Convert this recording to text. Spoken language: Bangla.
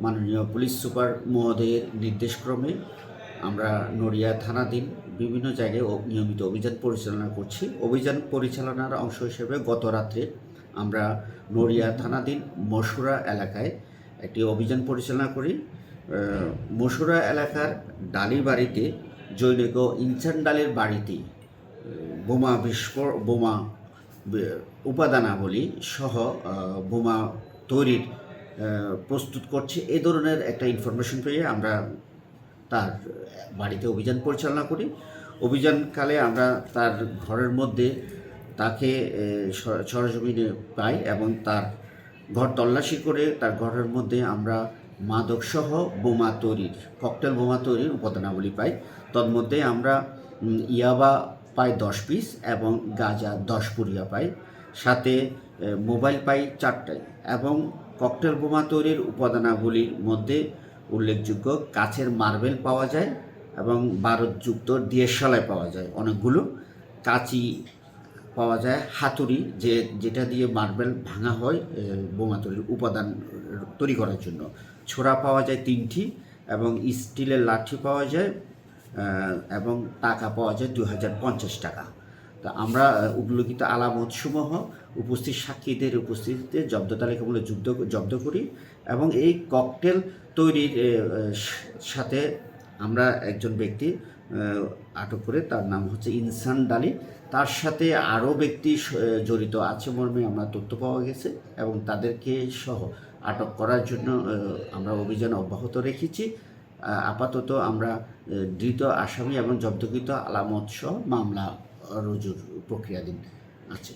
মাননীয় পুলিশ সুপার মহোদয়ের নির্দেশক্রমে আমরা নড়িয়া থানাধীন বিভিন্ন জায়গায় নিয়মিত অভিযান পরিচালনা করছি। অভিযান পরিচালনার অংশ হিসেবে গত রাত্রে আমরা নড়িয়া থানাধীন মশুরা এলাকায় একটি অভিযান পরিচালনা করি। মশুরা এলাকার ডালি বাড়িতে জৈনিক ইনসান ডালের বাড়িতে বোমা উপাদানাবলী সহ বোমা তৈরির প্রস্তুত করছে এ ধরনের একটা ইনফরমেশন পেয়ে আমরা তার বাড়িতে অভিযান পরিচালনা করি। অভিযানকালে আমরা তার ঘরের মধ্যে তাকে সরজমিনে পাই এবং তার ঘর তল্লাশি করে তার ঘরের মধ্যে আমরা মাদকসহ বোমা তৈরির ককটেল বোমা তৈরির উপাদানাবলী পাই। তন্মধ্যে আমরা ইয়াবা পাই 10 পিস এবং গাঁজা 10 পুরিয়া পাই, সাথে মোবাইল পাই 4টাই এবং ককটেল বোমা তৈরির উপাদানাবলীর মধ্যে উল্লেখযোগ্য কাচের মার্বেল পাওয়া যায় এবং বারুদযুক্ত দিয়েশালাই পাওয়া যায়, অনেকগুলো কাঁচি পাওয়া যায়, হাতুড়ি যেটা দিয়ে মার্বেল ভাঙা হয় বোমা তৈরির উপাদান তৈরি করার জন্য, ছোরা পাওয়া যায় 3টি এবং স্টিলের লাঠি পাওয়া যায় এবং টাকা পাওয়া যায় 2050 টাকা। তো আমরা উল্লেখিত আলামতসমূহ উপস্থিত সাক্ষীদের উপস্থিতিতে জব্দ তালিকামূলক জব্দ করি এবং এই ককটেল তৈরির সাথে আমরা একজন ব্যক্তি আটক করে, তার নাম হচ্ছে ইনসান ডালি। তার সাথে আরও ব্যক্তি জড়িত আছে মর্মে আমরা তথ্য পাওয়া গেছে এবং তাদেরকে সহ আটক করার জন্য আমরা অভিযান অব্যাহত রেখেছি। আপাতত আমরা ধৃত আসামি এবং জব্দকৃত আলামত সহ মামলা রুজুর প্রক্রিয়াধীন আছে।